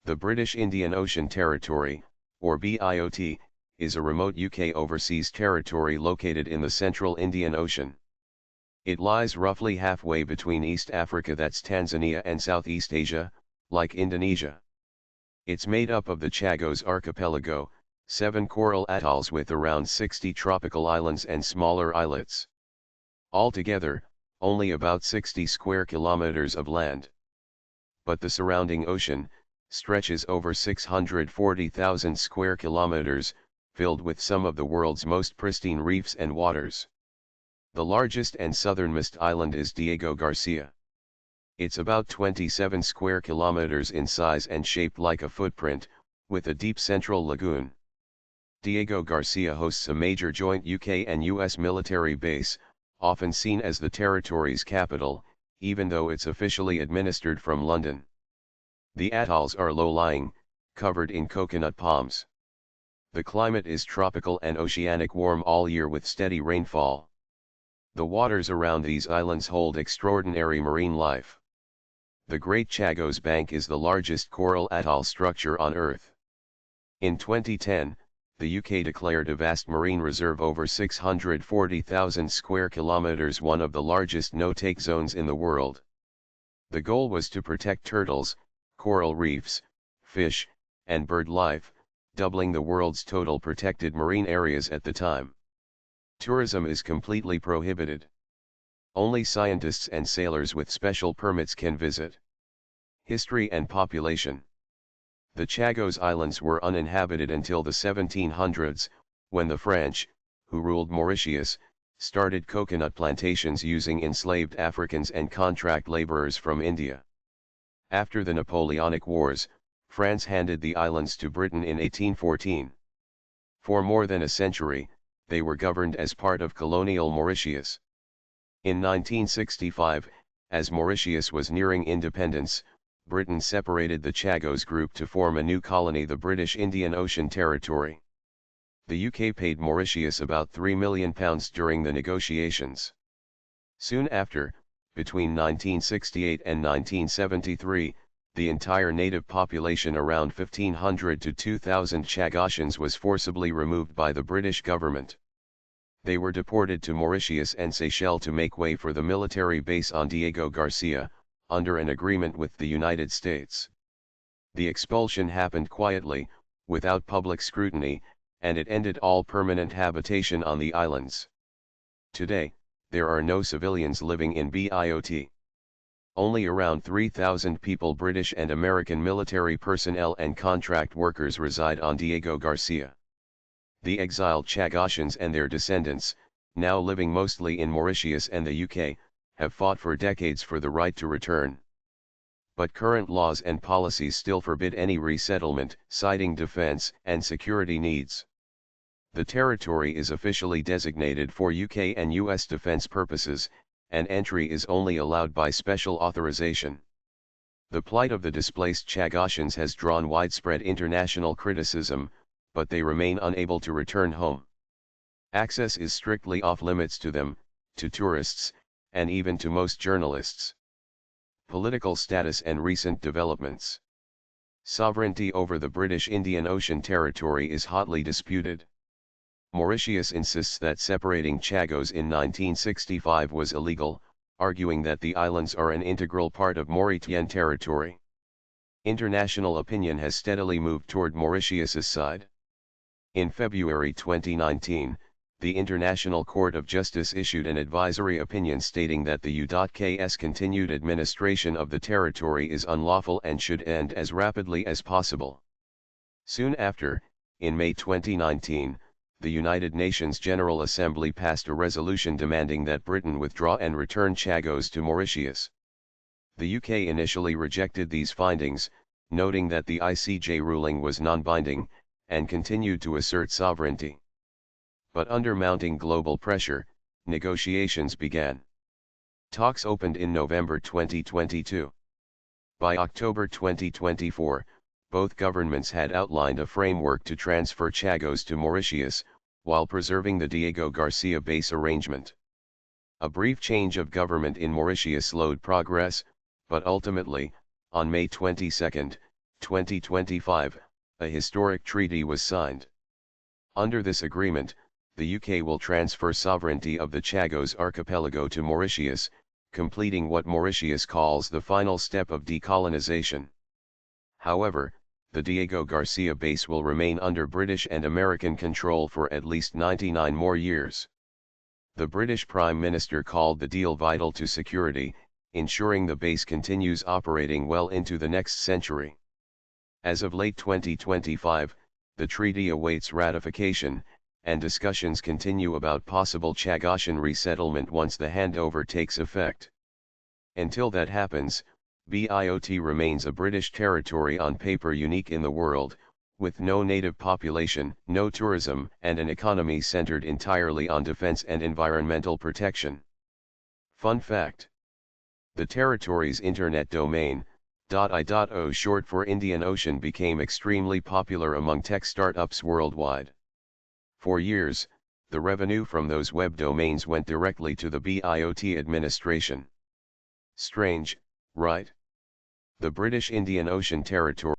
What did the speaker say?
The British Indian Ocean Territory, or BIOT, is a remote UK overseas territory located in the central Indian Ocean. It lies roughly halfway between East Africa, that's Tanzania, and Southeast Asia, like Indonesia. It's made up of the Chagos Archipelago, 7 coral atolls with around 60 tropical islands and smaller islets. Altogether, only about 60 square kilometers of land. But the surrounding ocean stretches over 640,000 square kilometers, filled with some of the world's most pristine reefs and waters. The largest and southernmost island is Diego Garcia. It's about 27 square kilometers in size and shaped like a footprint, with a deep central lagoon. Diego Garcia hosts a major joint UK and US military base, often seen as the territory's capital, even though it's officially administered from London. The atolls are low-lying, covered in coconut palms. The climate is tropical and oceanic, warm all year with steady rainfall. The waters around these islands hold extraordinary marine life. The Great Chagos Bank is the largest coral atoll structure on Earth. In 2010, the UK declared a vast marine reserve over 640,000 square kilometers, one of the largest no-take zones in the world. The goal was to protect turtles, coral reefs, fish, and bird life, doubling the world's total protected marine areas at the time. Tourism is completely prohibited. Only scientists and sailors with special permits can visit. History and population. The Chagos Islands were uninhabited until the 1700s, when the French, who ruled Mauritius, started coconut plantations using enslaved Africans and contract laborers from India. After the Napoleonic Wars, France handed the islands to Britain in 1814. For more than a century, they were governed as part of colonial Mauritius. In 1965, as Mauritius was nearing independence, Britain separated the Chagos group to form a new colony, the British Indian Ocean Territory. The UK paid Mauritius about £3 million during the negotiations. Soon after, between 1968 and 1973, the entire native population, around 1,500 to 2,000 Chagossians, was forcibly removed by the British government. They were deported to Mauritius and Seychelles to make way for the military base on Diego Garcia, under an agreement with the United States. The expulsion happened quietly, without public scrutiny, and it ended all permanent habitation on the islands. Today, there are no civilians living in BIOT. Only around 3,000 people, British and American military personnel and contract workers, reside on Diego Garcia. The exiled Chagossians and their descendants, now living mostly in Mauritius and the UK, have fought for decades for the right to return. But current laws and policies still forbid any resettlement, citing defense and security needs. The territory is officially designated for UK and US defense purposes, and entry is only allowed by special authorization. The plight of the displaced Chagossians has drawn widespread international criticism, but they remain unable to return home. Access is strictly off-limits to them, to tourists, and even to most journalists. Political status and recent developments. Sovereignty over the British Indian Ocean Territory is hotly disputed. Mauritius insists that separating Chagos in 1965 was illegal, arguing that the islands are an integral part of Mauritian territory. International opinion has steadily moved toward Mauritius's side. In February 2019, the International Court of Justice issued an advisory opinion stating that the BIOT's continued administration of the territory is unlawful and should end as rapidly as possible. Soon after, in May 2019, the United Nations General Assembly passed a resolution demanding that Britain withdraw and return Chagos to Mauritius. The UK initially rejected these findings, noting that the ICJ ruling was non-binding, and continued to assert sovereignty. But under mounting global pressure, negotiations began. Talks opened in November 2022. By October 2024, both governments had outlined a framework to transfer Chagos to Mauritius, while preserving the Diego Garcia base arrangement. A brief change of government in Mauritius slowed progress, but ultimately, on May 22, 2025, a historic treaty was signed. Under this agreement, the UK will transfer sovereignty of the Chagos Archipelago to Mauritius, completing what Mauritius calls the final step of decolonization. However, the Diego Garcia base will remain under British and American control for at least 99 more years. The British Prime Minister called the deal vital to security, ensuring the base continues operating well into the next century. As of late 2025, the treaty awaits ratification, and discussions continue about possible Chagossian resettlement once the handover takes effect. Until that happens, B.I.O.T remains a British territory on paper unique in the world, with no native population, no tourism, and an economy centered entirely on defense and environmental protection. Fun fact: the territory's internet domain, .i.o short for Indian Ocean, became extremely popular among tech startups worldwide. For years, the revenue from those web domains went directly to the B.I.O.T administration. Strange, right? The British Indian Ocean Territory